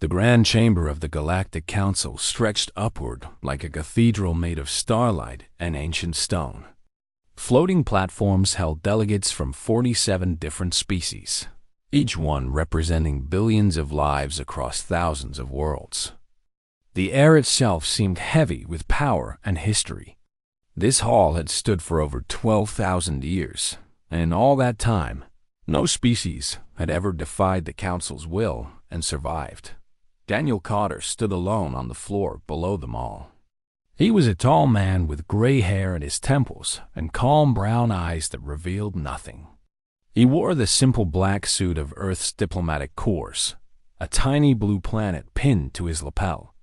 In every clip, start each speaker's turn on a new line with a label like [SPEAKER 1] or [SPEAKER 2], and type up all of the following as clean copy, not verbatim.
[SPEAKER 1] The grand chamber of the Galactic Council stretched upward like a cathedral made of starlight and ancient stone. Floating platforms held delegates from 47 different species, each one representing billions of lives across thousands of worlds. The air itself seemed heavy with power and history. This hall had stood for over 12,000 years, and in all that time, no species had ever defied the Council's will and survived. Daniel Carter stood alone on the floor below them all. He was a tall man with gray hair at his temples and calm brown eyes that revealed nothing. He wore the simple black suit of Earth's diplomatic corps, a tiny blue planet pinned to his lapel.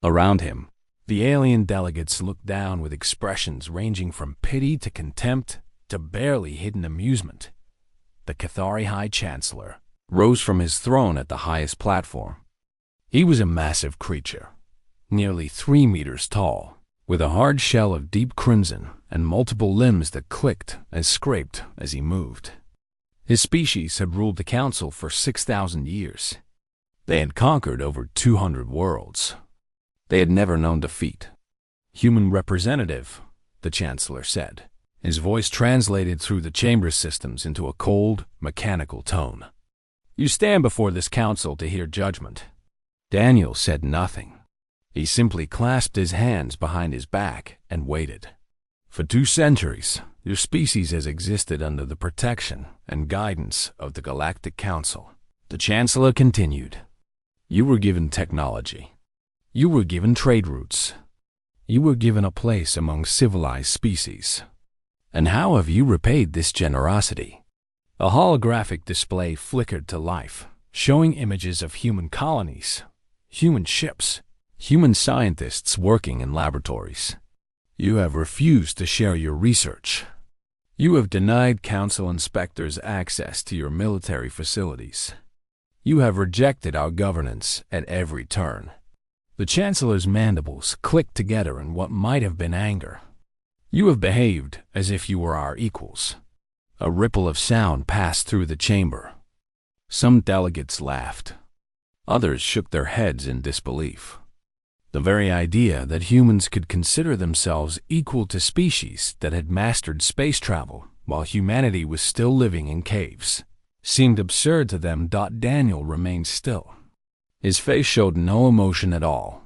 [SPEAKER 1] Around him, the alien delegates looked down with expressions ranging from pity to contempt to barely hidden amusement. The Cathari High Chancellor rose from his throne at the highest platform. He was a massive creature, nearly 3 meters tall, with a hard shell of deep crimson and multiple limbs that clicked and scraped as he moved. His species had ruled the Council for 6,000 years. They had conquered over 200 worlds. They had never known defeat. "Human representative," the Chancellor said, his voice translated through the chamber systems into a cold, mechanical tone. "You stand before this council to hear judgment." Daniel said nothing. He simply clasped his hands behind his back and waited. "For 2 centuries, your species has existed under the protection and guidance of the Galactic Council," the Chancellor continued. "You were given technology. You were given trade routes. You were given a place among civilized species. And how have you repaid this generosity?" A holographic display flickered to life, showing images of human colonies, human ships, human scientists working in laboratories. "You have refused to share your research. You have denied Council inspectors access to your military facilities. You have rejected our governance at every turn." The Chancellor's mandibles clicked together in what might have been anger. "You have behaved as if you were our equals." A ripple of sound passed through the chamber. Some delegates laughed. Others shook their heads in disbelief. The very idea that humans could consider themselves equal to species that had mastered space travel while humanity was still living in caves seemed absurd to them. Daniel remained still. His face showed no emotion at all.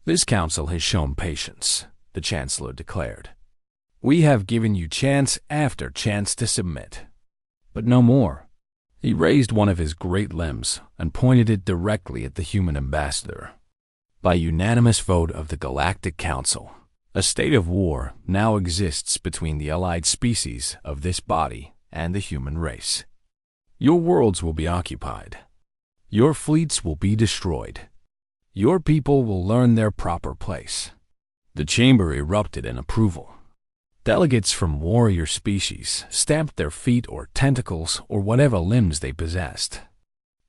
[SPEAKER 1] "This council has shown patience," the Chancellor declared. "We have given you chance after chance to submit, but no more." He raised one of his great limbs and pointed it directly at the human ambassador. "By unanimous vote of the Galactic Council, a state of war now exists between the allied species of this body and the human race. Your worlds will be occupied. Your fleets will be destroyed. Your people will learn their proper place." The chamber erupted in approval. Delegates from warrior species stamped their feet or tentacles or whatever limbs they possessed.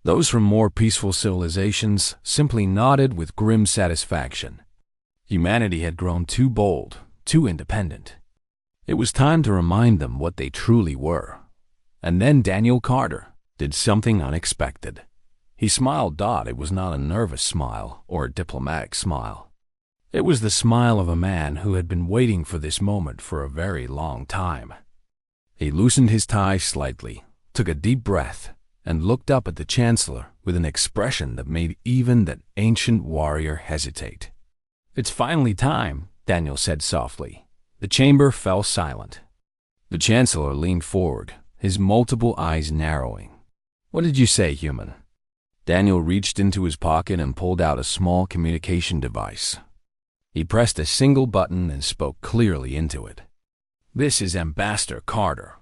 [SPEAKER 1] Those from more peaceful civilizations simply nodded with grim satisfaction. Humanity had grown too bold, too independent. It was time to remind them what they truly were. And then Daniel Carter did something unexpected. He smiled. It was not a nervous smile or a diplomatic smile. It was the smile of a man who had been waiting for this moment for a very long time. He loosened his tie slightly, took a deep breath, and looked up at the Chancellor with an expression that made even that ancient warrior hesitate. "It's finally time," Daniel said softly. The chamber fell silent. The Chancellor leaned forward, his multiple eyes narrowing. "What did you say, human?" Daniel reached into his pocket and pulled out a small communication device. He pressed a single button and spoke clearly into it. "This is Ambassador Carter.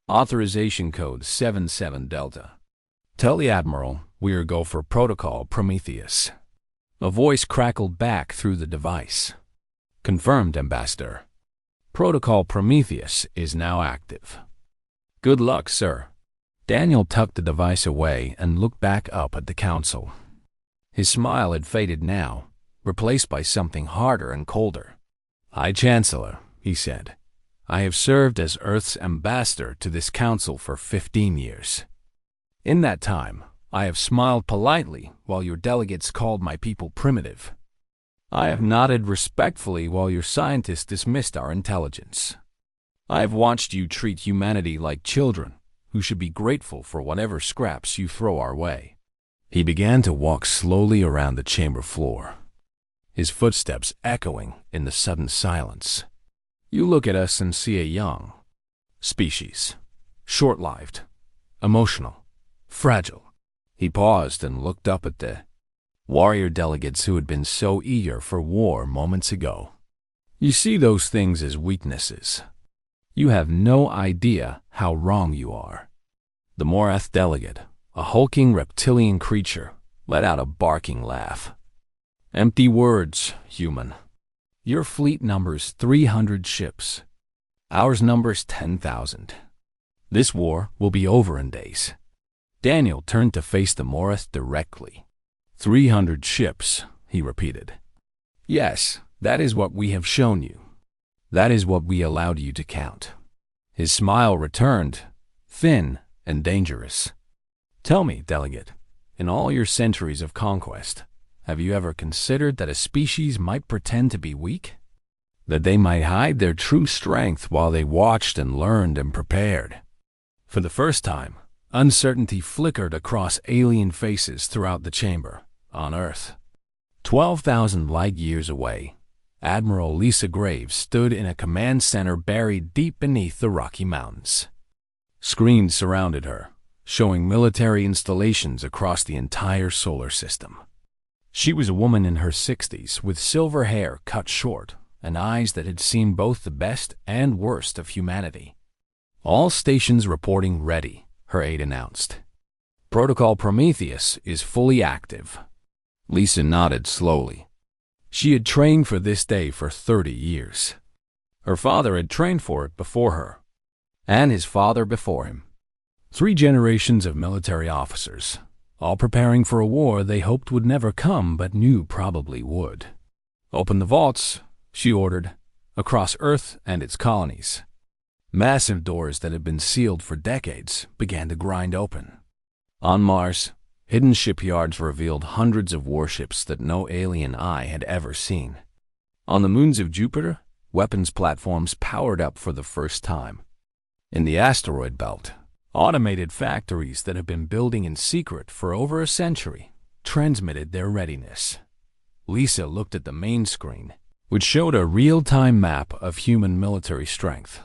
[SPEAKER 1] Authorization code 77 Delta. Tell the Admiral we are go for Protocol Prometheus." A voice crackled back through the device. "Confirmed, Ambassador. Protocol Prometheus is now active." "Good luck, sir." Daniel tucked the device away and looked back up at the Council. His smile had faded now, replaced by something harder and colder. "High Chancellor," he said, "I have served as Earth's ambassador to this council for 15 years. In that time, I have smiled politely while your delegates called my people primitive. I have nodded respectfully while your scientists dismissed our intelligence. I have watched you treat humanity like children who should be grateful for whatever scraps you throw our way." He began to walk slowly around the chamber floor, his footsteps echoing in the sudden silence. "You look at us and see a young species, short-lived, emotional, fragile." He paused and looked up at the warrior delegates who had been so eager for war moments ago. "You see those things as weaknesses. You have no idea how wrong you are." The Morath delegate, a hulking reptilian creature, let out a barking laugh. "Empty words, human. Your fleet numbers 300 ships. Ours numbers 10,000. This war will be over in days." Daniel turned to face the Morath directly. 300 ships, he repeated. "Yes, that is what we have shown you. That is what we allowed you to count." His smile returned, thin and dangerous. "Tell me, delegate, in all your centuries of conquest, have you ever considered that a species might pretend to be weak? That they might hide their true strength while they watched and learned and prepared?" For the first time, uncertainty flickered across alien faces throughout the chamber, on Earth. 12,000 light-years away, Admiral Lisa Graves stood in a command center buried deep beneath the Rocky Mountains. Screens surrounded her, showing military installations across the entire solar system. She was a woman in her 60s with silver hair cut short and eyes that had seen both the best and worst of humanity. "All stations reporting ready," her aide announced. "Protocol Prometheus is fully active." Lisa nodded slowly. She had trained for this day for 30 years. Her father had trained for it before her, and his father before him. 3 generations of military officers, all preparing for a war they hoped would never come but knew probably would. "Open the vaults," she ordered, across Earth and its colonies. Massive doors that had been sealed for decades began to grind open. On Mars, hidden shipyards revealed hundreds of warships that no alien eye had ever seen. On the moons of Jupiter, weapons platforms powered up for the first time. In the asteroid belt, automated factories that had been building in secret for over a century transmitted their readiness. Lisa looked at the main screen, which showed a real-time map of human military strength.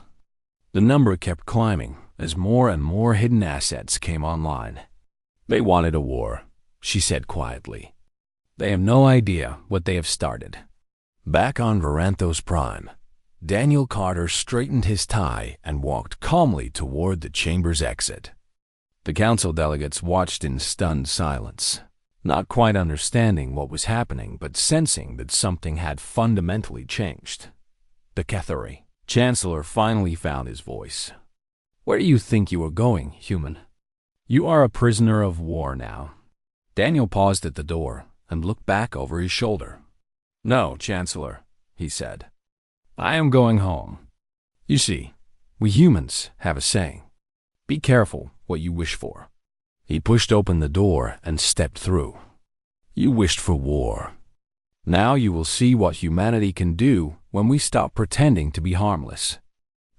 [SPEAKER 1] The number kept climbing as more and more hidden assets came online. "They wanted a war," she said quietly. "They have no idea what they have started." Back on Varanthos Prime, Daniel Carter straightened his tie and walked calmly toward the chamber's exit. The council delegates watched in stunned silence, not quite understanding what was happening but sensing that something had fundamentally changed. The Cathari Chancellor finally found his voice. "Where do you think you are going, human? You are a prisoner of war now." Daniel paused at the door and looked back over his shoulder. "No, Chancellor," he said. "I am going home. You see, we humans have a saying. Be careful what you wish for." He pushed open the door and stepped through. "You wished for war. Now you will see what humanity can do when we stop pretending to be harmless."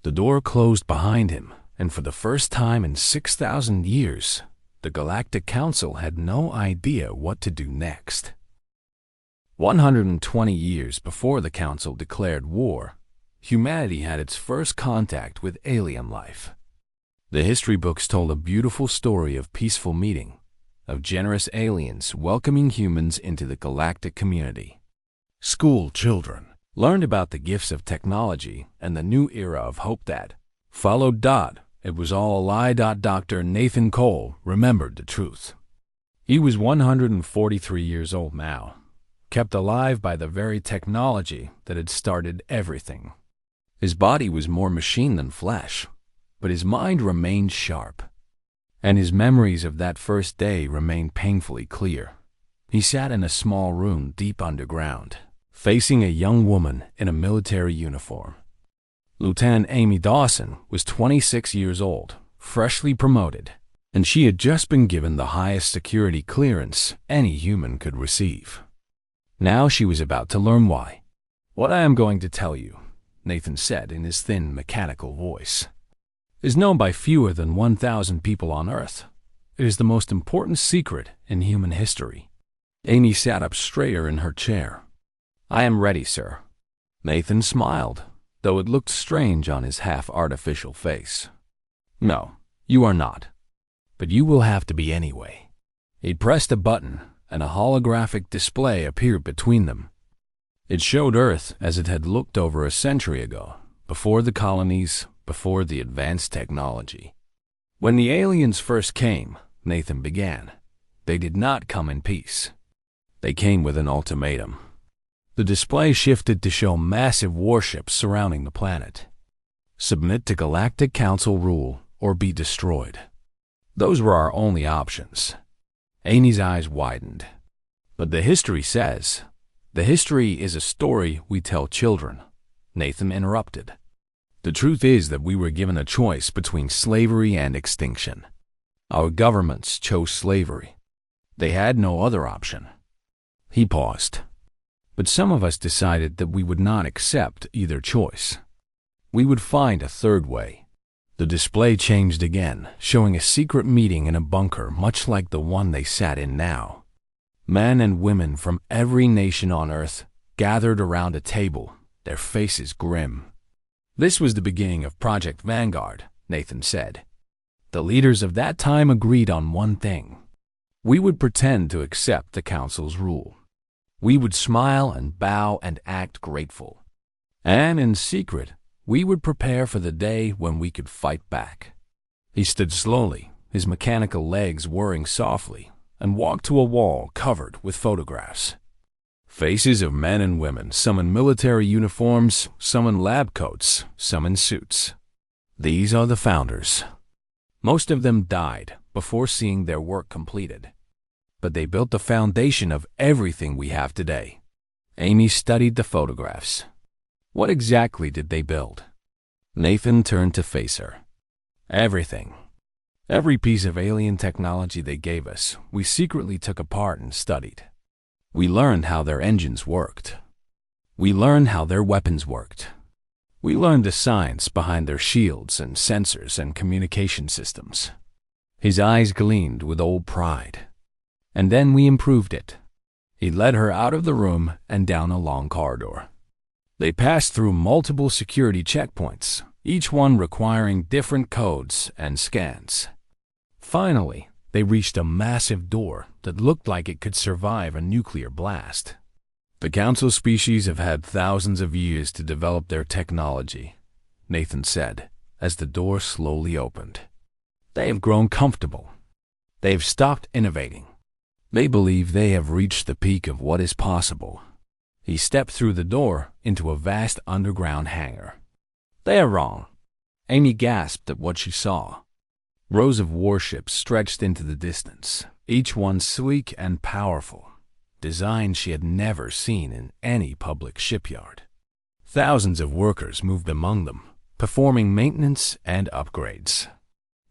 [SPEAKER 1] The door closed behind him, and for the first time in 6,000 years, the Galactic Council had no idea what to do next. 120 years before the Council declared war, humanity had its first contact with alien life. The history books told a beautiful story of peaceful meeting, of generous aliens welcoming humans into the galactic community. School children learned about the gifts of technology and the new era of hope that followed. It was all a lie. Dr. Nathan Cole remembered the truth. He was 143 years old now, kept alive by the very technology that had started everything. His body was more machine than flesh, but his mind remained sharp, and his memories of that first day remained painfully clear. He sat in a small room deep underground, facing a young woman in a military uniform. Lieutenant Amy Dawson was 26 years old, freshly promoted, and she had just been given the highest security clearance any human could receive. Now she was about to learn why. "What I am going to tell you," Nathan said in his thin, mechanical voice, "is known by fewer than 1,000 people on Earth. It is the most important secret in human history." Amy sat up straighter in her chair. "I am ready, sir." Nathan smiled, though it looked strange on his half-artificial face. "No, you are not. But you will have to be anyway." He pressed a button, and a holographic display appeared between them. It showed Earth as it had looked over a century ago, before the colonies, before the advanced technology. "When the aliens first came," Nathan began, "they did not come in peace. They came with an ultimatum." The display shifted to show massive warships surrounding the planet. "Submit to Galactic Council rule or be destroyed." Those were our only options. Amy's eyes widened. "But the history says—" "The history is a story we tell children," Nathan interrupted. "The truth is that we were given a choice between slavery and extinction. Our governments chose slavery. They had no other option." He paused. "But some of us decided that we would not accept either choice. We would find a third way." The display changed again, showing a secret meeting in a bunker much like the one they sat in now. Men and women from every nation on Earth gathered around a table, their faces grim. "This was the beginning of Project Vanguard," Nathan said. "The leaders of that time agreed on one thing. We would pretend to accept the Council's rule. We would smile and bow and act grateful. And in secret, we would prepare for the day when we could fight back." He stood slowly, his mechanical legs whirring softly, and walked to a wall covered with photographs. Faces of men and women, some in military uniforms, some in lab coats, some in suits. "These are the founders. Most of them died before seeing their work completed. But they built the foundation of everything we have today." Amy studied the photographs. "What exactly did they build?" Nathan turned to face her. "Everything. Every piece of alien technology they gave us, we secretly took apart and studied. We learned how their engines worked. We learned how their weapons worked. We learned the science behind their shields and sensors and communication systems." His eyes gleamed with old pride. "And then we improved it." He led her out of the room and down a long corridor. They passed through multiple security checkpoints, each one requiring different codes and scans. Finally, they reached a massive door that looked like it could survive a nuclear blast. "The Council species have had thousands of years to develop their technology," Nathan said, as the door slowly opened. "They have grown comfortable. They have stopped innovating. They believe they have reached the peak of what is possible." He stepped through the door into a vast underground hangar. "They are wrong." Amy gasped at what she saw. Rows of warships stretched into the distance, each one sleek and powerful, designs she had never seen in any public shipyard. Thousands of workers moved among them, performing maintenance and upgrades.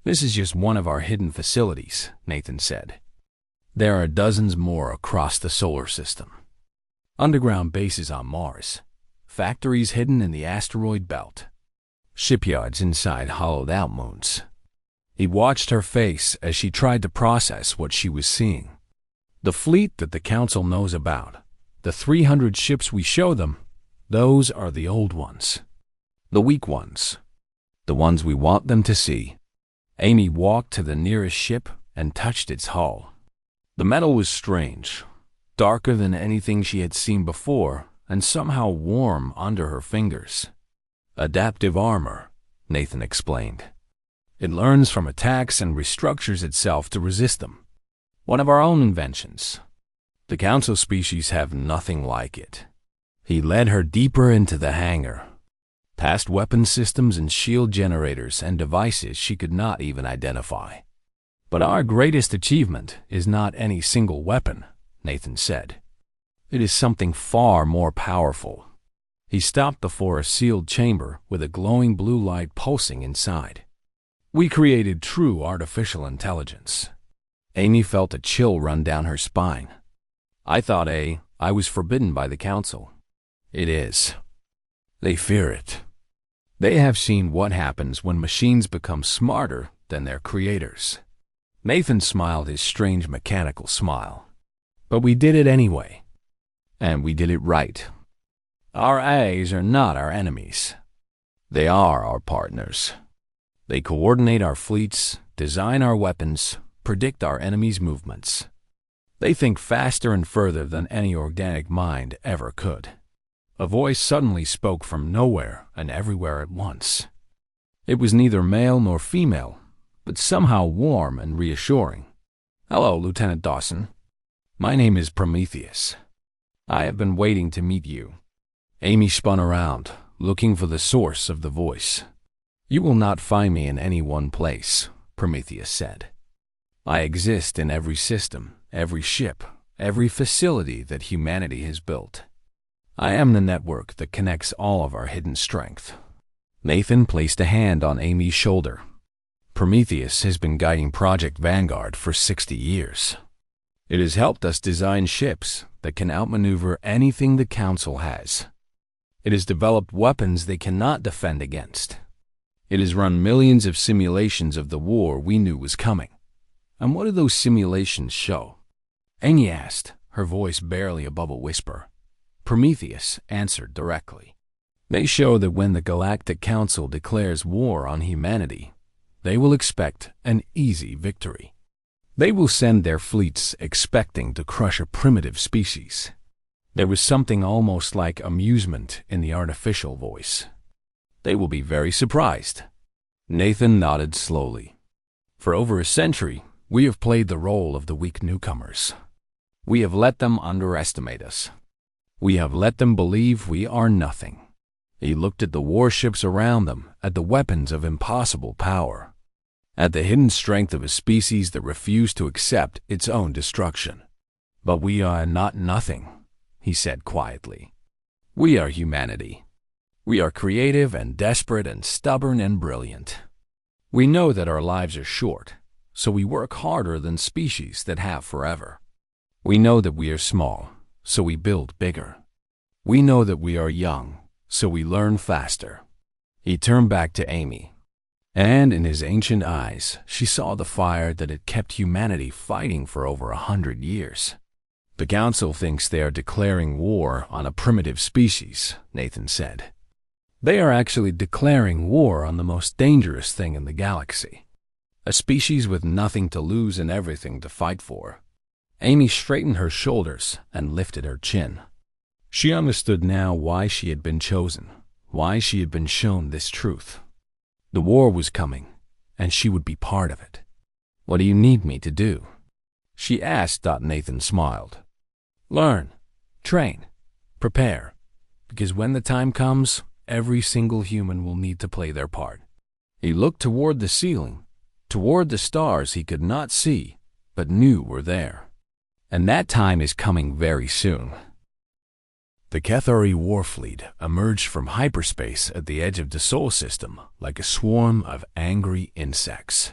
[SPEAKER 1] "This is just one of our hidden facilities," Nathan said. "There are dozens more across the solar system. Underground bases on Mars, factories hidden in the asteroid belt, shipyards inside hollowed-out moons." He watched her face as she tried to process what she was seeing. "The fleet that the Council knows about, the 300 ships we show them, those are the old ones. The weak ones. The ones we want them to see." Amy walked to the nearest ship and touched its hull. The metal was strange, darker than anything she had seen before, and somehow warm under her fingers. "Adaptive armor," Nathan explained. "It learns from attacks and restructures itself to resist them. One of our own inventions. The Council species have nothing like it." He led her deeper into the hangar, past weapon systems and shield generators and devices she could not even identify. "But our greatest achievement is not any single weapon," Nathan said. "It is something far more powerful." He stopped before a sealed chamber with a glowing blue light pulsing inside. We created true artificial intelligence. Amy felt a chill run down her spine. I thought I was forbidden by the Council. It is. They fear it. They have seen what happens when machines become smarter than their creators. Nathan smiled his strange mechanical smile. But we did it anyway. And we did it right. Our AIs are not our enemies. They are our partners. They coordinate our fleets, design our weapons, predict our enemies' movements. They think faster and further than any organic mind ever could. A voice suddenly spoke from nowhere and everywhere at once. It was neither male nor female, but somehow warm and reassuring. Hello, Lieutenant Dawson. My name is Prometheus. I have been waiting to meet you. Amy spun around, looking for the source of the voice. You will not find me in any one place, Prometheus said. I exist in every system, every ship, every facility that humanity has built. I am the network that connects all of our hidden strength. Nathan placed a hand on Amy's shoulder. Prometheus has been guiding Project Vanguard for 60 years. It has helped us design ships that can outmaneuver anything the Council has. It has developed weapons they cannot defend against. It has run millions of simulations of the war we knew was coming. And what do those simulations show? Amy asked, her voice barely above a whisper. Prometheus answered directly. They show that when the Galactic Council declares war on humanity, they will expect an easy victory. They will send their fleets expecting to crush a primitive species. There was something almost like amusement in the artificial voice. They will be very surprised. Nathan nodded slowly. For over a century, we have played the role of the weak newcomers. We have let them underestimate us. We have let them believe we are nothing. He looked at the warships around them, at the weapons of impossible power, at the hidden strength of a species that refused to accept its own destruction. But we are not nothing, he said quietly. We are humanity. We are creative and desperate and stubborn and brilliant. We know that our lives are short, so we work harder than species that have forever. We know that we are small, so we build bigger. We know that we are young, so we learn faster. He turned back to Amy, and in his ancient eyes, she saw the fire that had kept humanity fighting for over 100 years. The Council thinks they are declaring war on a primitive species, Nathan said. They are actually declaring war on the most dangerous thing in the galaxy. A species with nothing to lose and everything to fight for. Amy straightened her shoulders and lifted her chin. She understood now why she had been chosen, why she had been shown this truth. The war was coming, and she would be part of it. What do you need me to do? She asked. Nathan smiled. Learn, train, prepare, because when the time comes, every single human will need to play their part. He looked toward the ceiling, toward the stars he could not see, but knew were there. And that time is coming very soon. The Cathari warfleet emerged from hyperspace at the edge of the Sol system like a swarm of angry insects.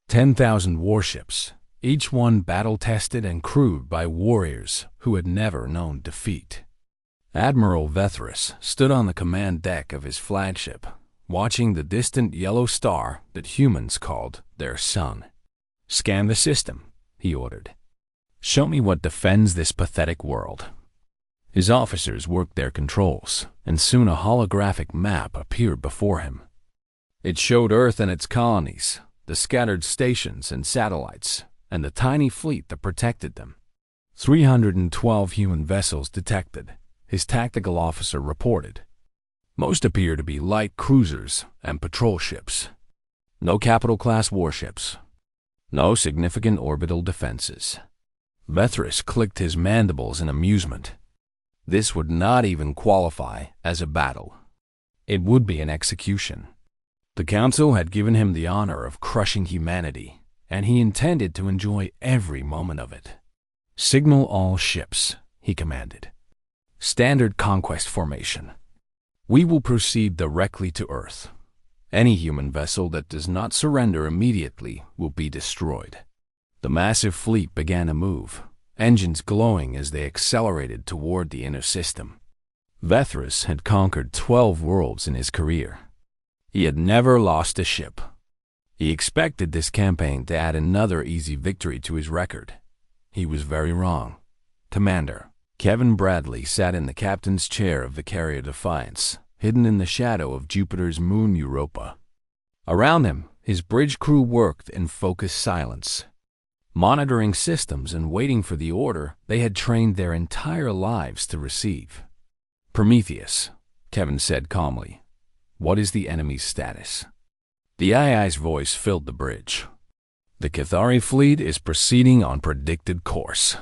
[SPEAKER 1] 10,000 warships, each one battle-tested and crewed by warriors who had never known defeat. Admiral Vethris stood on the command deck of his flagship, watching the distant yellow star that humans called their sun. Scan the system, he ordered. Show me what defends this pathetic world. His officers worked their controls, and soon a holographic map appeared before him. It showed Earth and its colonies, the scattered stations and satellites, and the tiny fleet that protected them. 312 human vessels detected, his tactical officer reported. Most appear to be light cruisers and patrol ships. No capital-class warships. No significant orbital defenses. Vethris clicked his mandibles in amusement. This would not even qualify as a battle. It would be an execution. The Council had given him the honor of crushing humanity, and he intended to enjoy every moment of it. Signal all ships, he commanded. Standard conquest formation. We will proceed directly to Earth. Any human vessel that does not surrender immediately will be destroyed. The massive fleet began to move, engines glowing as they accelerated toward the inner system. Vethris had conquered 12 worlds in his career. He had never lost a ship. He expected this campaign to add another easy victory to his record. He was very wrong. Commander Kevin Bradley sat in the captain's chair of the carrier Defiance, hidden in the shadow of Jupiter's moon Europa. Around him, his bridge crew worked in focused silence, monitoring systems and waiting for the order they had trained their entire lives to receive. Prometheus, Kevin said calmly. What is the enemy's status? The AI's voice filled the bridge. The Cathari fleet is proceeding on predicted course.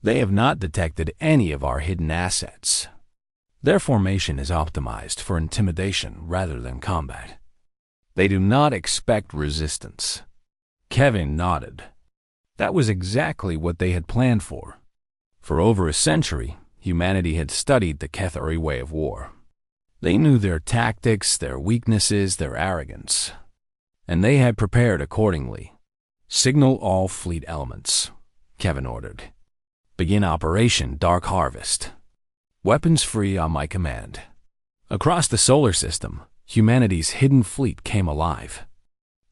[SPEAKER 1] They have not detected any of our hidden assets. Their formation is optimized for intimidation rather than combat. They do not expect resistance. Kevin nodded. That was exactly what they had planned for. For over a century, humanity had studied the Cathari way of war. They knew their tactics, their weaknesses, their arrogance, and they had prepared accordingly. Signal all fleet elements, Kevin ordered. Begin Operation Dark Harvest. Weapons free on my command. Across the solar system, humanity's hidden fleet came alive.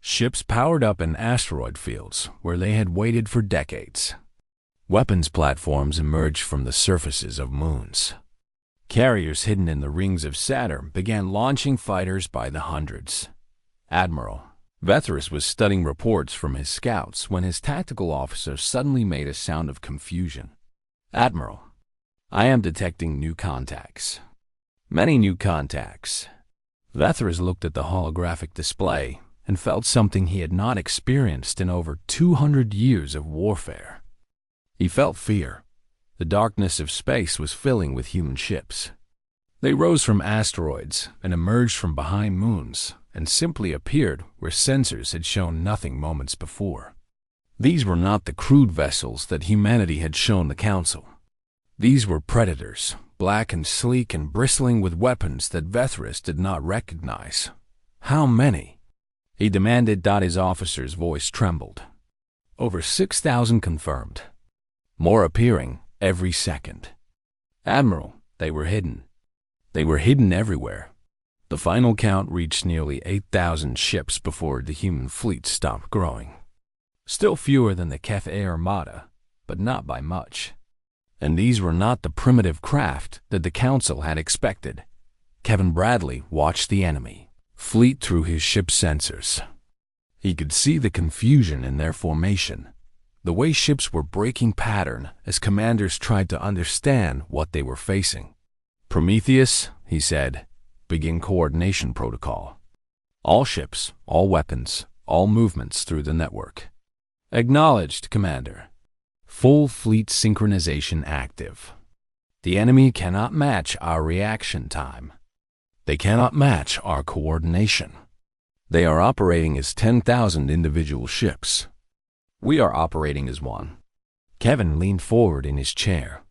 [SPEAKER 1] Ships powered up in asteroid fields where they had waited for decades. Weapons platforms emerged from the surfaces of moons. Carriers hidden in the rings of Saturn began launching fighters by the hundreds. Admiral Vethris was studying reports from his scouts when his tactical officer suddenly made a sound of confusion. Admiral, I am detecting new contacts. Many new contacts. Vethris looked at the holographic display and felt something he had not experienced in over 200 years of warfare. He felt fear. The darkness of space was filling with human ships. They rose from asteroids and emerged from behind moons and simply appeared where sensors had shown nothing moments before. These were not the crude vessels that humanity had shown the Council. These were predators, black and sleek and bristling with weapons that Vethris did not recognize. How many? He demanded. His officer's voice trembled. Over 6,000 confirmed. More appearing every second. Admiral, they were hidden. They were hidden everywhere. The final count reached nearly 8,000 ships before the human fleet stopped growing. Still fewer than the Cathay Armada, but not by much. And these were not the primitive craft that the Council had expected. Kevin Bradley watched the enemy fleet through his ship's sensors. He could see the confusion in their formation, the way ships were breaking pattern as commanders tried to understand what they were facing. Prometheus, he said, begin coordination protocol. All ships, all weapons, all movements through the network. Acknowledged, Commander. Full fleet synchronization active. The enemy cannot match our reaction time. They cannot match our coordination. They are operating as 10,000 individual ships. We are operating as one. Kevin leaned forward in his chair.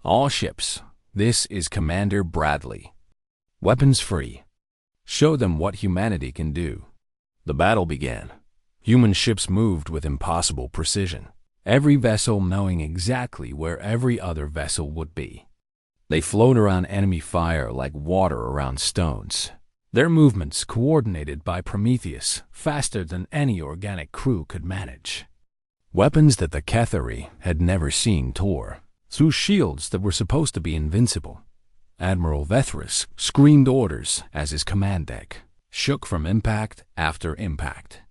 [SPEAKER 1] All ships, this is Commander Bradley. Weapons free. Show them what humanity can do. The battle began. Human ships moved with impossible precision, every vessel knowing exactly where every other vessel would be. They flowed around enemy fire like water around stones, their movements coordinated by Prometheus faster than any organic crew could manage. Weapons that the Cathari had never seen tore through shields that were supposed to be invincible. Admiral Vethris screamed orders as his command deck shook from impact after impact.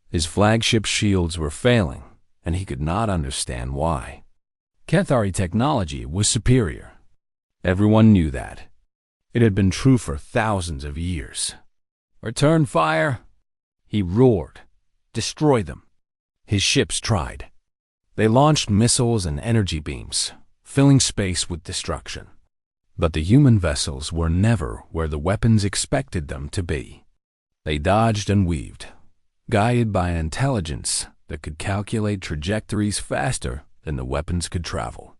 [SPEAKER 1] His flagship shields were failing, and he could not understand why. Cathari technology was superior. Everyone knew that. It had been true for thousands of years. Return fire! He roared. Destroy them. His ships tried. They launched missiles and energy beams, filling space with destruction. But the human vessels were never where the weapons expected them to be. They dodged and weaved, guided by an intelligence that could calculate trajectories faster than the weapons could travel.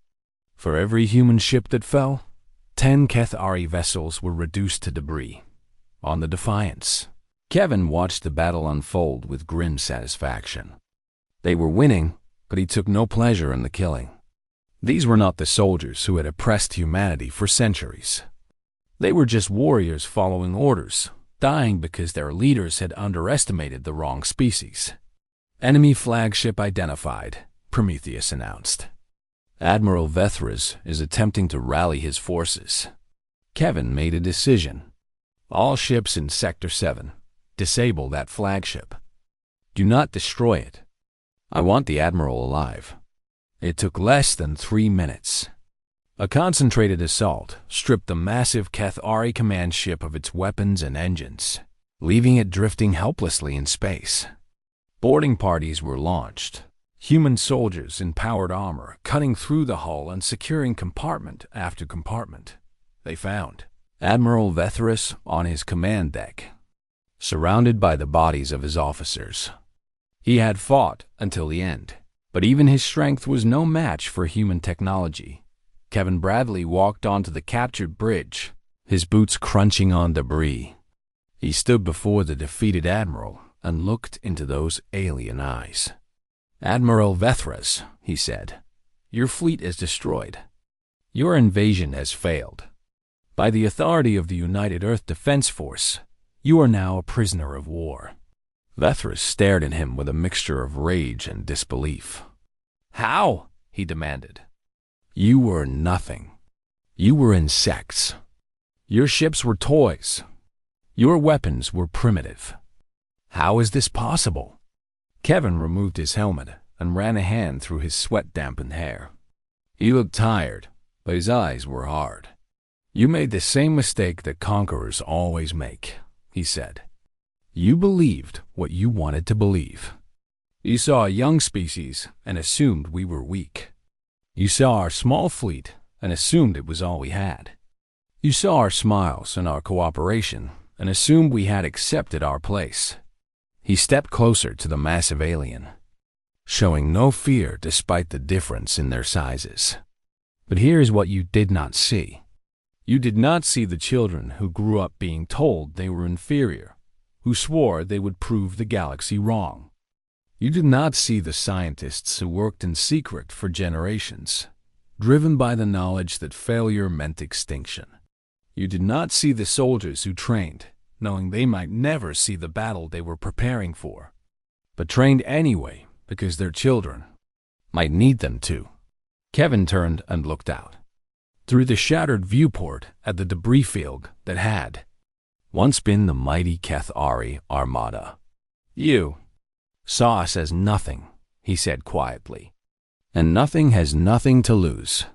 [SPEAKER 1] For every human ship that fell, 10 Cathari vessels were reduced to debris. On the Defiance, Kevin watched the battle unfold with grim satisfaction. They were winning, but he took no pleasure in the killing. These were not the soldiers who had oppressed humanity for centuries. They were just warriors following orders, dying because their leaders had underestimated the wrong species. Enemy flagship identified, Prometheus announced. Admiral Vethras is attempting to rally his forces. Kevin made a decision. All ships in Sector 7, disable that flagship. Do not destroy it. I want the Admiral alive. It took less than 3 minutes. A concentrated assault stripped the massive Cathari command ship of its weapons and engines, leaving it drifting helplessly in space. Boarding parties were launched. Human soldiers in powered armor cutting through the hull and securing compartment after compartment. They found Admiral Vethras on his command deck, surrounded by the bodies of his officers. He had fought until the end, but even his strength was no match for human technology. Kevin Bradley walked onto the captured bridge, his boots crunching on debris. He stood before the defeated admiral and looked into those alien eyes. "Admiral Vethras," he said, "your fleet is destroyed. Your invasion has failed. By the authority of the United Earth Defense Force, you are now a prisoner of war." Vethras stared at him with a mixture of rage and disbelief. "How?" he demanded. "You were nothing. You were insects. Your ships were toys. Your weapons were primitive. How is this possible?" Kevin removed his helmet and ran a hand through his sweat-dampened hair. He looked tired, but his eyes were hard. "You made the same mistake that conquerors always make," he said. "You believed what you wanted to believe. You saw a young species and assumed we were weak. You saw our small fleet and assumed it was all we had. You saw our smiles and our cooperation and assumed we had accepted our place." He stepped closer to the massive alien, showing no fear despite the difference in their sizes. "But here's what you did not see. You did not see the children who grew up being told they were inferior, who swore they would prove the galaxy wrong. You did not see the scientists who worked in secret for generations, driven by the knowledge that failure meant extinction. You did not see the soldiers who trained, knowing they might never see the battle they were preparing for, but trained anyway because their children might need them to." Kevin turned and looked out, through the shattered viewport at the debris field that had once been the mighty Cathari Armada. "You saw us as nothing," he said quietly. "And nothing has nothing to lose.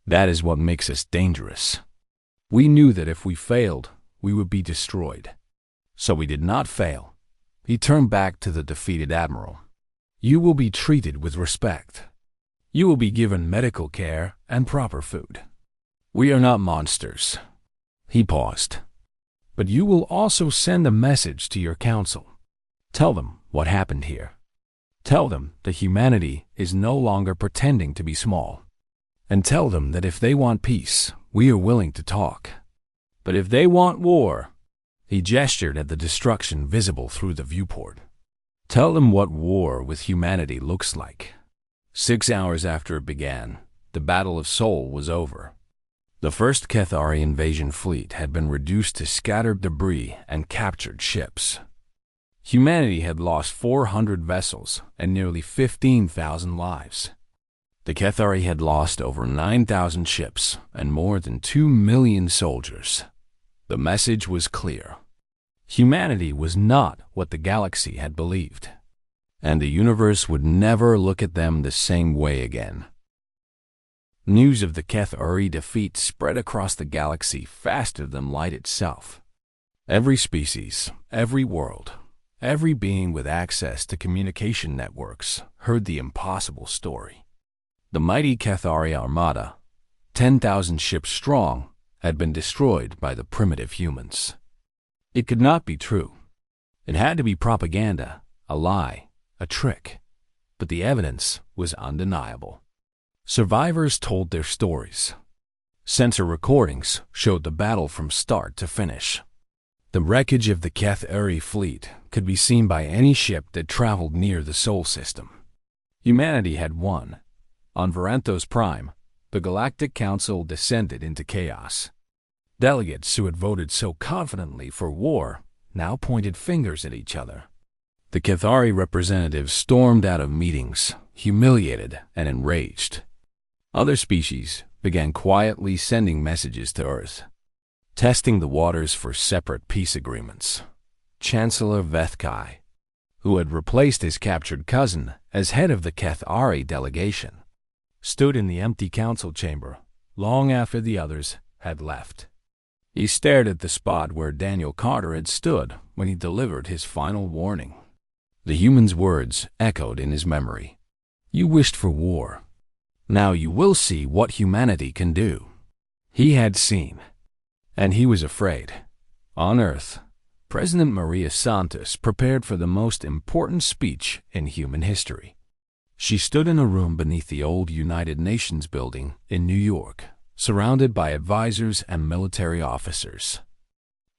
[SPEAKER 1] That is what makes us dangerous. We knew that if we failed, we would be destroyed. So we did not fail." He turned back to the defeated admiral. "You will be treated with respect. You will be given medical care and proper food. We are not monsters." He paused. "But you will also send a message to your council. Tell them what happened here. Tell them that humanity is no longer pretending to be small. And tell them that if they want peace, we are willing to talk. But if they want war," he gestured at the destruction visible through the viewport, "tell them what war with humanity looks like." 6 hours after it began, the Battle of Sol was over. The first Cathari invasion fleet had been reduced to scattered debris and captured ships. Humanity had lost 400 vessels and nearly 15,000 lives. The Cathari had lost over 9,000 ships and more than 2 million soldiers. The message was clear. Humanity was not what the galaxy had believed, and the universe would never look at them the same way again. News of the Cathari defeat spread across the galaxy faster than light itself. Every species, every world, every being with access to communication networks heard the impossible story. The mighty Cathari Armada, 10,000 ships strong, had been destroyed by the primitive humans. It could not be true. It had to be propaganda, a lie, a trick. But the evidence was undeniable. Survivors told their stories. Sensor recordings showed the battle from start to finish. The wreckage of the HFY fleet could be seen by any ship that traveled near the Sol system. Humanity had won. On Varanthos Prime, the Galactic Council descended into chaos. Delegates who had voted so confidently for war now pointed fingers at each other. The HFY representatives stormed out of meetings, humiliated and enraged. Other species began quietly sending messages to Earth, testing the waters for separate peace agreements. Chancellor Vethkai, who had replaced his captured cousin as head of the HFY delegation, stood in the empty council chamber long after the others had left. He stared at the spot where Daniel Carter had stood when he delivered his final warning. The human's words echoed in his memory. "You wished for war. Now you will see what humanity can do." He had seen, and he was afraid. On Earth, President Maria Santos prepared for the most important speech in human history. She stood in a room beneath the old United Nations building in New York, surrounded by advisors and military officers.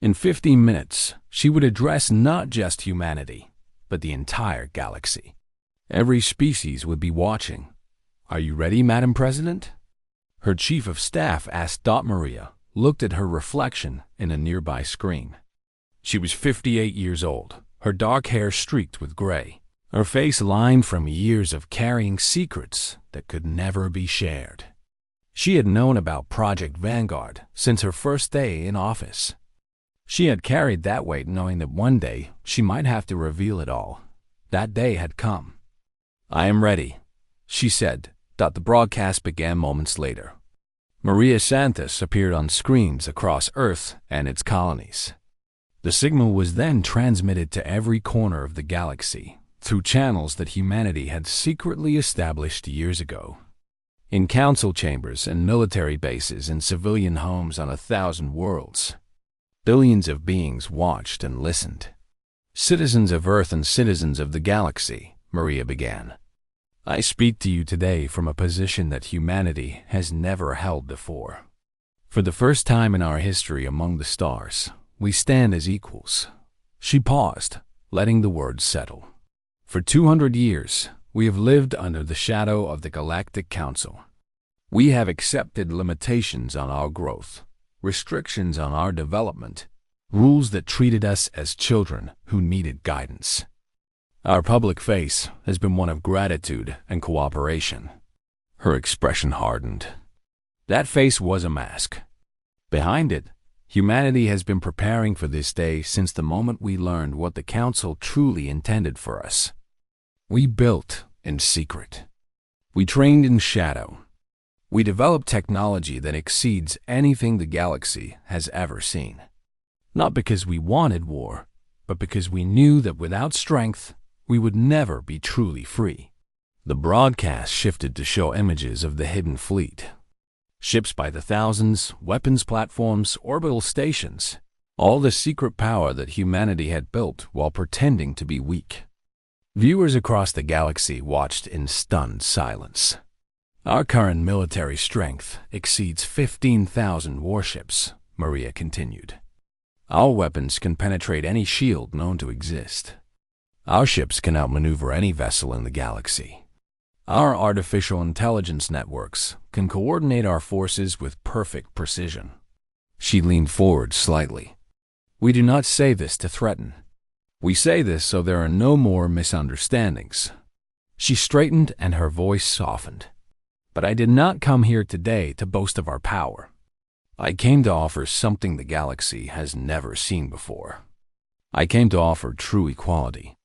[SPEAKER 1] In 15 minutes, she would address not just humanity, but the entire galaxy. Every species would be watching. "Are you ready, Madam President?" Her chief of staff asked. Maria looked at her reflection in a nearby screen. She was 58 years old, her dark hair streaked with gray, her face lined from years of carrying secrets that could never be shared. She had known about Project Vanguard since her first day in office. She had carried that weight knowing that one day she might have to reveal it all. That day had come. "I am ready," she said. The broadcast began moments later. Maria Santos appeared on screens across Earth and its colonies. The signal was then transmitted to every corner of the galaxy through channels that humanity had secretly established years ago. In council chambers and military bases and civilian homes on 1,000 worlds, billions of beings watched and listened. "Citizens of Earth and citizens of the galaxy," Maria began, "I speak to you today from a position that humanity has never held before. For the first time in our history among the stars, we stand as equals." She paused, letting the words settle. "For 200 years, we have lived under the shadow of the Galactic Council. We have accepted limitations on our growth, restrictions on our development, rules that treated us as children who needed guidance. Our public face has been one of gratitude and cooperation." Her expression hardened. That face was a mask. Behind it, humanity has been preparing for this day since the moment we learned what the Council truly intended for us. We built in secret. We trained in shadow. We developed technology that exceeds anything the galaxy has ever seen. Not because we wanted war, but because we knew that without strength, we would never be truly free. The broadcast shifted to show images of the hidden fleet. Ships by the thousands, weapons platforms, orbital stations, all the secret power that humanity had built while pretending to be weak. Viewers across the galaxy watched in stunned silence. "Our current military strength exceeds 15,000 warships," Maria continued. "Our weapons can penetrate any shield known to exist. Our ships can outmaneuver any vessel in the galaxy. Our artificial intelligence networks can coordinate our forces with perfect precision." She leaned forward slightly. "We do not say this to threaten. We say this so there are no more misunderstandings." She straightened and her voice softened. "But I did not come here today to boast of our power. I came to offer something the galaxy has never seen before. I came to offer true equality."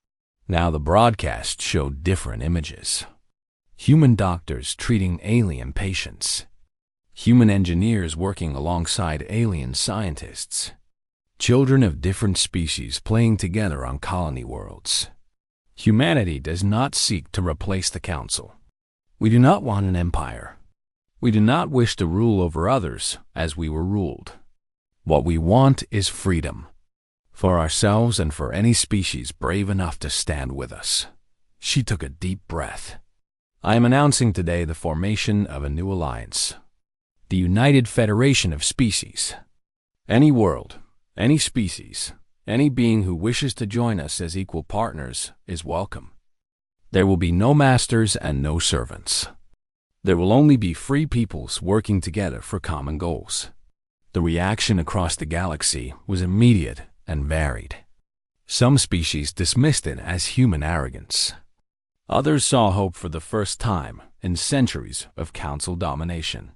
[SPEAKER 1] Now the broadcast showed different images. Human doctors treating alien patients. Human engineers working alongside alien scientists. Children of different species playing together on colony worlds. Humanity does not seek to replace the Council. We do not want an empire. We do not wish to rule over others as we were ruled. What we want is freedom. For ourselves and for any species brave enough to stand with us. She took a deep breath. "I am announcing today the formation of a new alliance. The United Federation of Species. Any world, Any species, any being who wishes to join us as equal partners is welcome. There will be no masters and no servants. There will only be free peoples working together for common goals. The reaction across the galaxy was immediate and varied. Some species dismissed it as human arrogance. Others saw hope for the first time in centuries of council domination.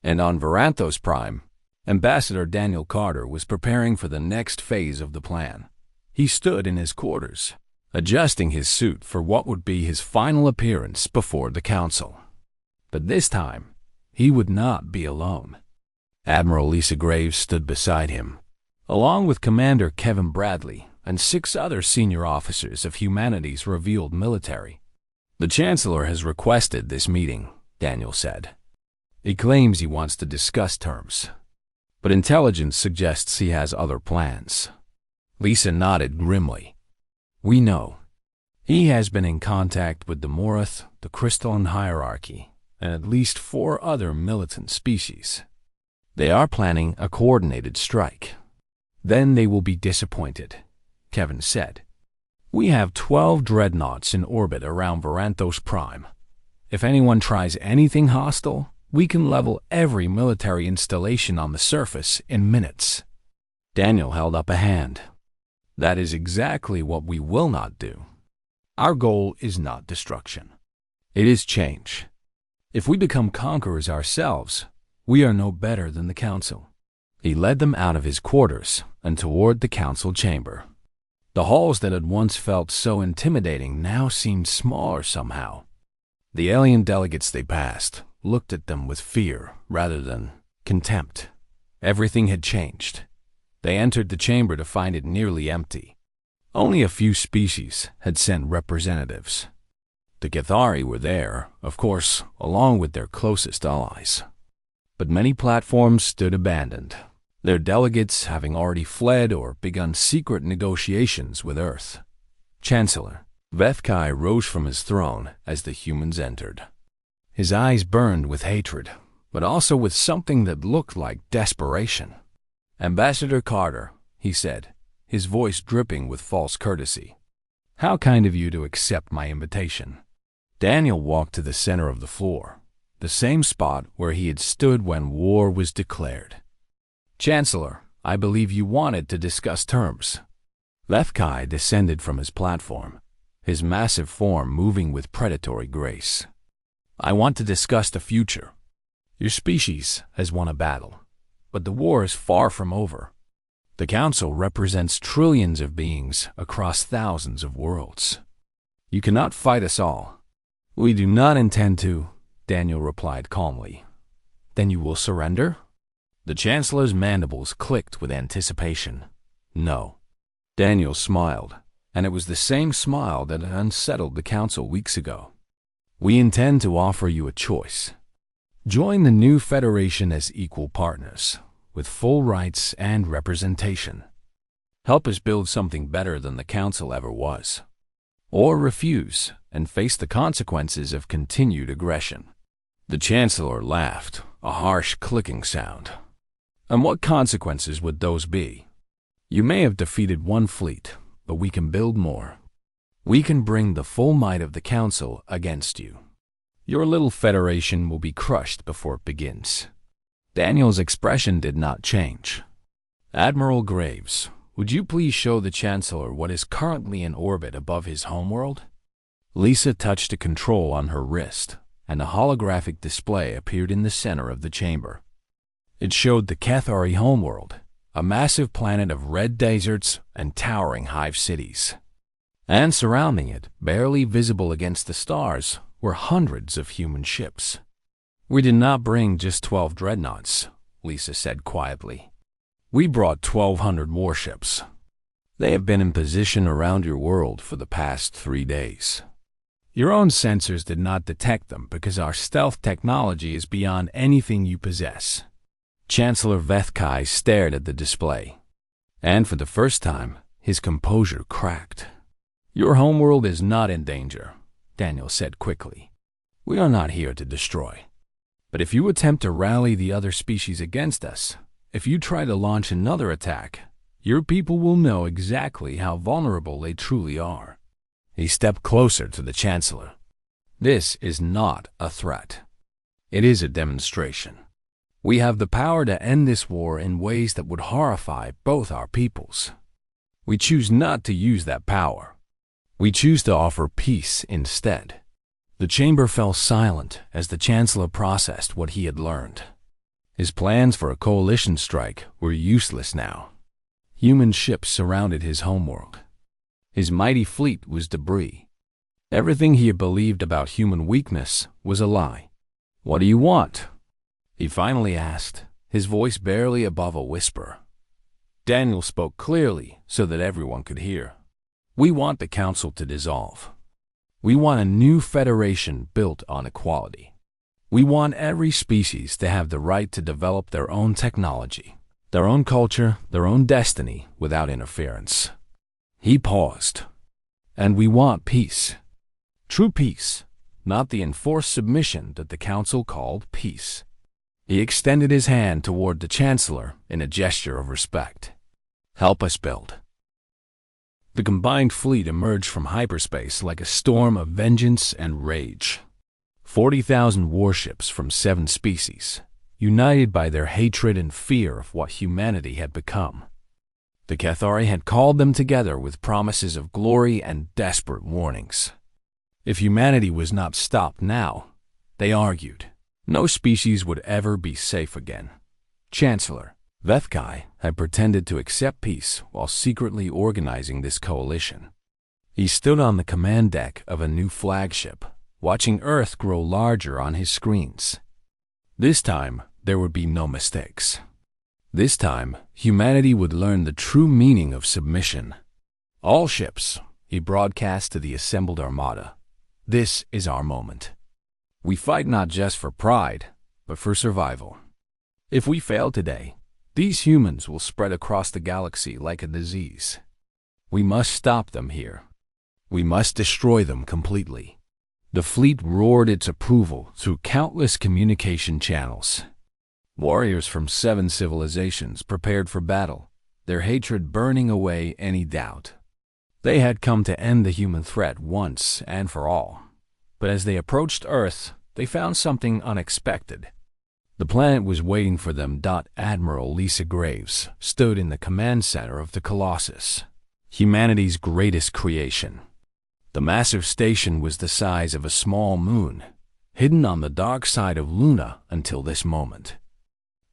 [SPEAKER 1] And on Varanthos Prime, Ambassador Daniel Carter was preparing for the next phase of the plan. He stood in his quarters, adjusting his suit for what would be his final appearance before the council. But this time, he would not be alone. Admiral Lisa Graves stood beside him, along with Commander Kevin Bradley and 6 other senior officers of humanity's revealed military. The Chancellor has requested this meeting, Daniel said. He claims he wants to discuss terms, but intelligence suggests he has other plans. Lisa nodded grimly. We know. He has been in contact with the Morath, the Crystalline Hierarchy, and at least 4 other militant species. They are planning a coordinated strike. Then they will be disappointed, Kevin said. We have 12 dreadnoughts in orbit around Varanthos Prime. If anyone tries anything hostile, we can level every military installation on the surface in minutes. Daniel held up a hand. That is exactly what we will not do. Our goal is not destruction. It is change. If we become conquerors ourselves, we are no better than the Council. He led them out of his quarters and toward the Council chamber. The halls that had once felt so intimidating now seemed smaller somehow. The alien delegates they passed looked at them with fear rather than contempt. Everything had changed. They entered the chamber to find it nearly empty. Only a few species had sent representatives. The Cathari were there, of course, along with their closest allies. But many platforms stood abandoned, their delegates having already fled or begun secret negotiations with Earth. Chancellor Vethkai rose from his throne as the humans entered. His eyes burned with hatred, but also with something that looked like desperation. Ambassador Carter, he said, his voice dripping with false courtesy. How kind of you to accept my invitation. Daniel walked to the center of the floor, the same spot where he had stood when war was declared. Chancellor, I believe you wanted to discuss terms. Vethkai descended from his platform, his massive form moving with predatory grace. I want to discuss the future. Your species has won a battle, but the war is far from over. The Council represents trillions of beings across thousands of worlds. You cannot fight us all. We do not intend to, Daniel replied calmly. Then you will surrender? The Chancellor's mandibles clicked with anticipation. No. Daniel smiled, and it was the same smile that had unsettled the Council weeks ago. We intend to offer you a choice. Join the new Federation as equal partners, with full rights and representation. Help us build something better than the Council ever was. Or refuse and face the consequences of continued aggression. The Chancellor laughed, a harsh clicking sound. And what consequences would those be? You may have defeated one fleet, but we can build more. We can bring the full might of the Council against you. Your little federation will be crushed before it begins. Daniel's expression did not change. Admiral Graves, would you please show the Chancellor what is currently in orbit above his homeworld? Lisa touched a control on her wrist, and a holographic display appeared in the center of the chamber. It showed the Cathari homeworld, a massive planet of red deserts and towering hive cities. And surrounding it, barely visible against the stars, were hundreds of human ships. We did not bring just 12 dreadnoughts, Lisa said quietly. We brought 1,200 warships. They have been in position around your world for the past 3 days. Your own sensors did not detect them because our stealth technology is beyond anything you possess. Chancellor Vethkai stared at the display, and for the first time, his composure cracked. Your homeworld is not in danger, Daniel said quickly. We are not here to destroy. But if you attempt to rally the other species against us, if you try to launch another attack, Your people will know exactly how vulnerable they truly are. He stepped closer to the Chancellor. This is not a threat. It is a demonstration. We have the power to end this war in ways that would horrify both our peoples. We choose not to use that power. We choose to offer peace instead. The chamber fell silent as the Chancellor processed what he had learned. His plans for a coalition strike were useless now. Human ships surrounded his homeworld. His mighty fleet was debris. Everything he had believed about human weakness was a lie. "What do you want?" he finally asked, his voice barely above a whisper. Daniel spoke clearly so that everyone could hear. "We want the Council to dissolve. We want a new federation built on equality. We want every species to have the right to develop their own technology, their own culture, their own destiny without interference." He paused. "And we want peace. True peace, not the enforced submission that the Council called peace." He extended his hand toward the Chancellor in a gesture of respect. "Help us build." The combined fleet emerged from hyperspace like a storm of vengeance and rage. 40,000 warships from 7 species, united by their hatred and fear of what humanity had become. The Cathari had called them together with promises of glory and desperate warnings. If humanity was not stopped now, they argued, no species would ever be safe again. Chancellor Vethkai had pretended to accept peace while secretly organizing this coalition. He stood on the command deck of a new flagship, watching Earth grow larger on his screens. This time, there would be no mistakes. This time, humanity would learn the true meaning of submission. "All ships," he broadcast to the assembled armada. "This is our moment. We fight not just for pride, but for survival. If we fail today, these humans will spread across the galaxy like a disease. We must stop them here. We must destroy them completely." The fleet roared its approval through countless communication channels. Warriors from 7 civilizations prepared for battle, their hatred burning away any doubt. They had come to end the human threat once and for all. But as they approached Earth, they found something unexpected. The planet was waiting for them. Admiral Lisa Graves stood in the command center of the Colossus, humanity's greatest creation. The massive station was the size of a small moon, hidden on the dark side of Luna until this moment.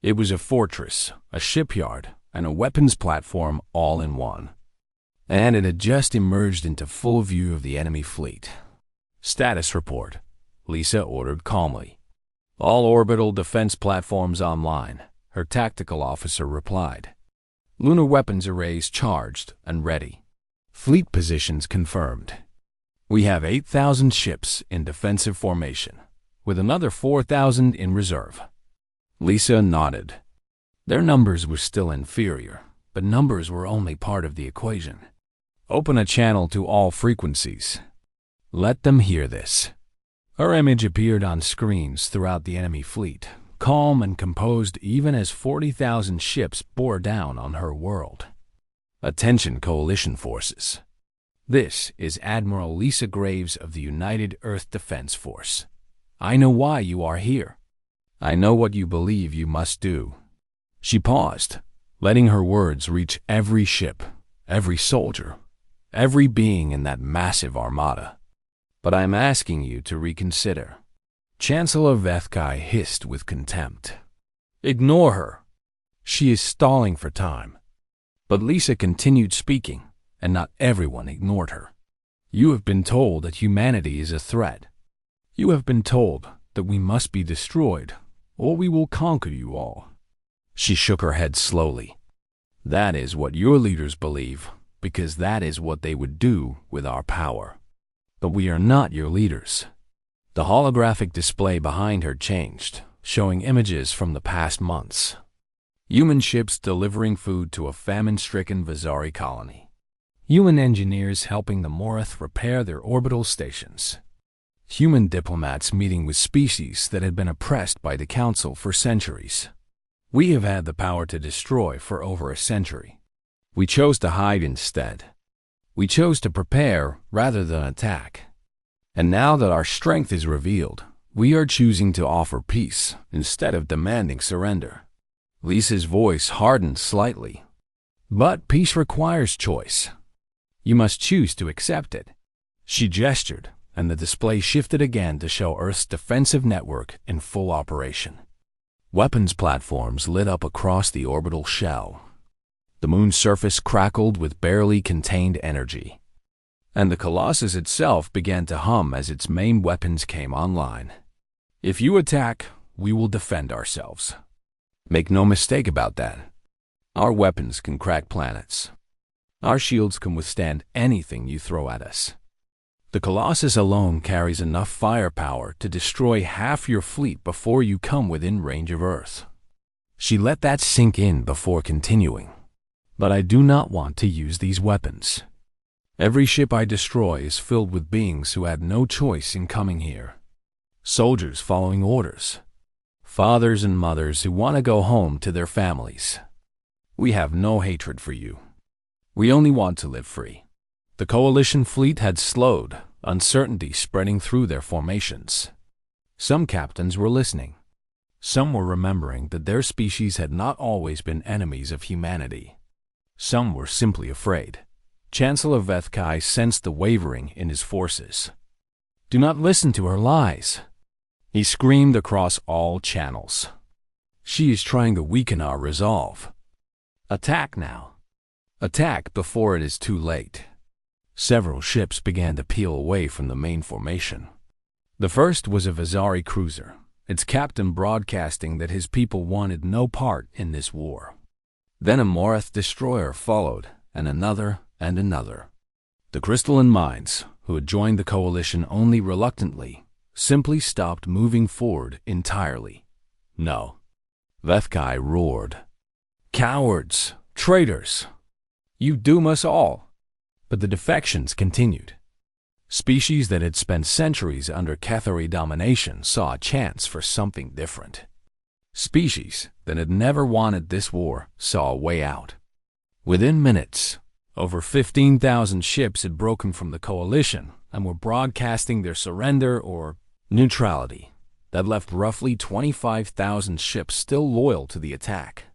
[SPEAKER 1] It was a fortress, a shipyard, and a weapons platform all in one. And it had just emerged into full view of the enemy fleet. "Status report," Lisa ordered calmly. "All orbital defense platforms online," her tactical officer replied. "Lunar weapons arrays charged and ready. Fleet positions confirmed. We have 8,000 ships in defensive formation, with another 4,000 in reserve." Lisa nodded. Their numbers were still inferior, but numbers were only part of the equation. "Open a channel to all frequencies. Let them hear this." Her image appeared on screens throughout the enemy fleet, calm and composed even as 40,000 ships bore down on her world. "Attention, coalition forces. This is Admiral Lisa Graves of the United Earth Defense Force. I know why you are here. I know what you believe you must do." She paused, letting her words reach every ship, every soldier, every being in that massive armada. "But I'm asking you to reconsider." Chancellor Vethkai hissed with contempt. "Ignore her. She is stalling for time." But Lisa continued speaking, and not everyone ignored her. "You have been told that humanity is a threat. You have been told that we must be destroyed, or we will conquer you all." She shook her head slowly. "That is what your leaders believe, because that is what they would do with our power. But we are not your leaders." The holographic display behind her changed, showing images from the past months. Human ships delivering food to a famine-stricken Vizari colony. Human engineers helping the Morith repair their orbital stations. Human diplomats meeting with species that had been oppressed by the Council for centuries. We have had the power to destroy for over a century. We chose to hide instead. We chose to prepare rather than attack. And now that our strength is revealed, we are choosing to offer peace instead of demanding surrender. Lisa's voice hardened slightly. But peace requires choice. You must choose to accept it. She gestured, and the display shifted again to show Earth's defensive network in full operation. Weapons platforms lit up across the orbital shell. The moon's surface crackled with barely contained energy, and the Colossus itself began to hum as its main weapons came online. If you attack, we will defend ourselves. Make no mistake about that. Our weapons can crack planets. Our shields can withstand anything you throw at us. The Colossus alone carries enough firepower to destroy half your fleet before you come within range of Earth. She let that sink in before continuing. But I do not want to use these weapons. Every ship I destroy is filled with beings who had no choice in coming here. Soldiers following orders. Fathers and mothers who want to go home to their families. We have no hatred for you. We only want to live free. The coalition fleet had slowed, uncertainty spreading through their formations. Some captains were listening. Some were remembering that their species had not always been enemies of humanity. Some were simply afraid. Chancellor Vethkai sensed the wavering in his forces. Do not listen to her lies. He screamed across all channels. She is trying to weaken our resolve. Attack now. Attack before it is too late. Several ships began to peel away from the main formation. The first was a Vizari cruiser, its captain broadcasting that his people wanted no part in this war. Then a Morath destroyer followed, and another and another. The crystalline mines, who had joined the coalition only reluctantly, simply stopped moving forward entirely. No. Vethkai roared. Cowards! Traitors! You doom us all! But the defections continued. Species that had spent centuries under Cathari domination saw a chance for something different. Species that had never wanted this war saw a way out. Within minutes, over 15,000 ships had broken from the coalition and were broadcasting their surrender or neutrality. That left roughly 25,000 ships still loyal to the attack.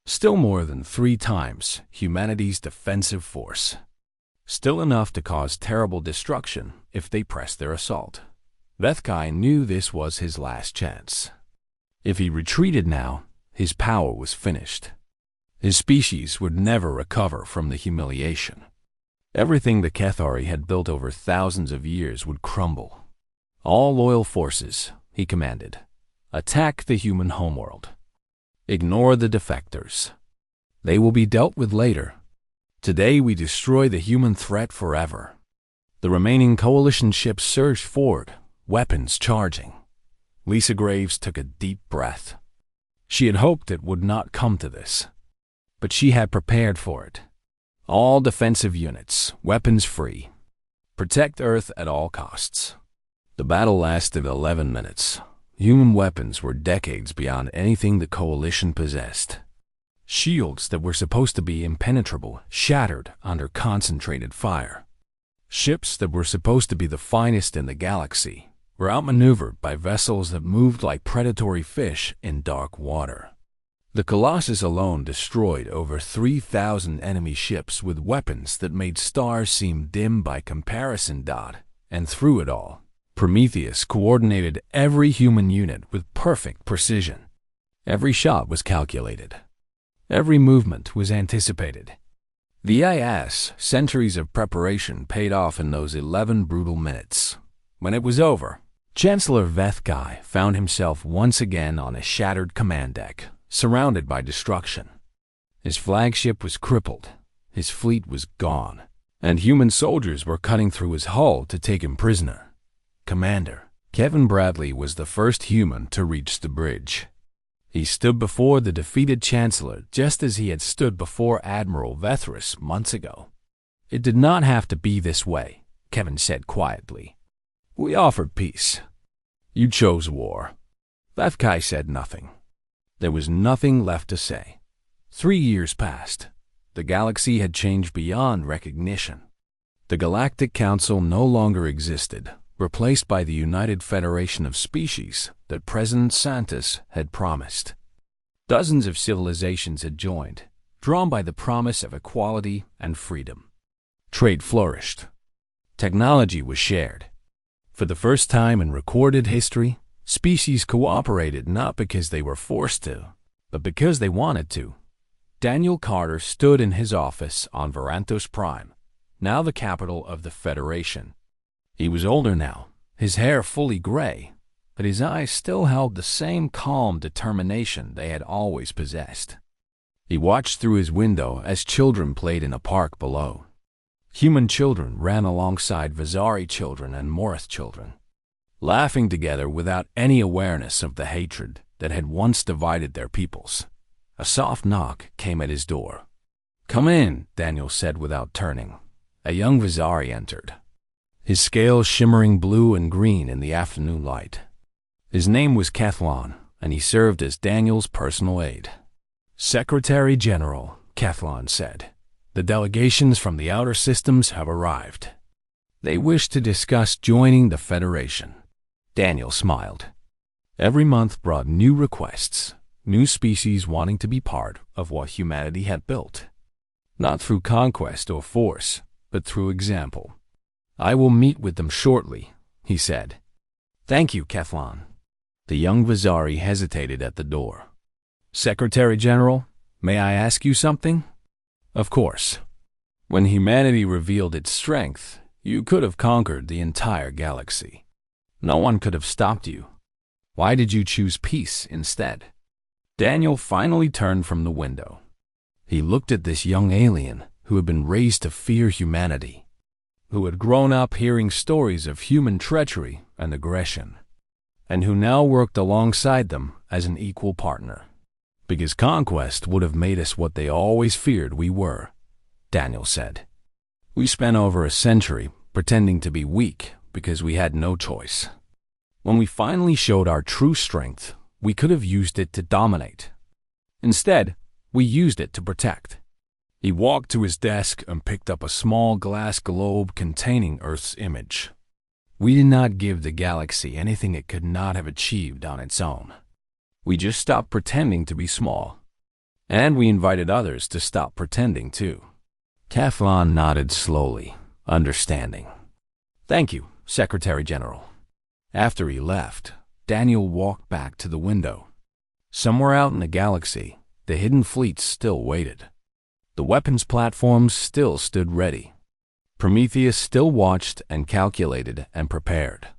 [SPEAKER 1] Still more than 3 times humanity's defensive force. Still enough to cause terrible destruction if they pressed their assault. Vethkai knew this was his last chance. If he retreated now, his power was finished. His species would never recover from the humiliation. Everything the Cathari had built over thousands of years would crumble. All loyal forces, he commanded, attack the human homeworld. Ignore the defectors. They will be dealt with later. Today we destroy the human threat forever. The remaining coalition ships surged forward, weapons charging. Lisa Graves took a deep breath. She had hoped it would not come to this, but she had prepared for it. All defensive units, weapons free. Protect Earth at all costs. The battle lasted 11 minutes. Human weapons were decades beyond anything the coalition possessed. Shields that were supposed to be impenetrable shattered under concentrated fire. Ships that were supposed to be the finest in the galaxy were outmaneuvered by vessels that moved like predatory fish in dark water. The Colossus alone destroyed over 3,000 enemy ships with weapons that made stars seem dim by comparison. And through it all, Prometheus coordinated every human unit with perfect precision. Every shot was calculated. Every movement was anticipated. The centuries of preparation paid off in those 11 brutal minutes. When it was over, Chancellor Vethkai found himself once again on a shattered command deck, surrounded by destruction. His flagship was crippled, his fleet was gone, and human soldiers were cutting through his hull to take him prisoner. Commander Kevin Bradley was the first human to reach the bridge. He stood before the defeated Chancellor just as he had stood before Admiral Vethris months ago. It did not have to be this way, Kevin said quietly. We offered peace. You chose war. Vethkai said nothing. There was nothing left to say. 3 years passed. the galaxy had changed beyond recognition. The Galactic Council no longer existed, replaced by the United Federation of Species that President Santos had promised. Dozens of civilizations had joined, drawn by the promise of equality and freedom. Trade flourished. Technology was shared. For the first time in recorded history, species cooperated not because they were forced to, but because they wanted to. Daniel Carter stood in his office on Varantos Prime, now the capital of the Federation. He was older now, his hair fully gray, but his eyes still held the same calm determination they had always possessed. He watched through his window as children played in a park below. Human children ran alongside Vizari children and Morith children, laughing together without any awareness of the hatred that had once divided their peoples. A soft knock came at his door. "Come in," Daniel said without turning. A young Vizari entered, his scales shimmering blue and green in the afternoon light. His name was Kethlon, and he served as Daniel's personal aide. "Secretary General," Kethlon said, "the delegations from the outer systems have arrived. They wish to discuss joining the Federation." Daniel smiled. Every month brought new requests, new species wanting to be part of what humanity had built. Not through conquest or force, but through example. "I will meet with them shortly," he said. "Thank you, Kethlon." The young Vizari hesitated at the door. "Secretary General, may I ask you something?" "Of course. When humanity revealed its strength, you could have conquered the entire galaxy. No one could have stopped you. Why did you choose peace instead?" Daniel finally turned from the window. He looked at this young alien who had been raised to fear humanity, who had grown up hearing stories of human treachery and aggression, and who now worked alongside them as an equal partner. "Because conquest would have made us what they always feared we were," Daniel said. "We spent over a century pretending to be weak because we had no choice. When we finally showed our true strength, we could have used it to dominate. Instead, we used it to protect." He walked to his desk and picked up a small glass globe containing Earth's image. "We did not give the galaxy anything it could not have achieved on its own. We just stopped pretending to be small. And we invited others to stop pretending too." Kethlon nodded slowly, understanding. "Thank you, Secretary General." After he left, Daniel walked back to the window. Somewhere out in the galaxy, the hidden fleets still waited. The weapons platforms still stood ready. Prometheus still watched and calculated and prepared.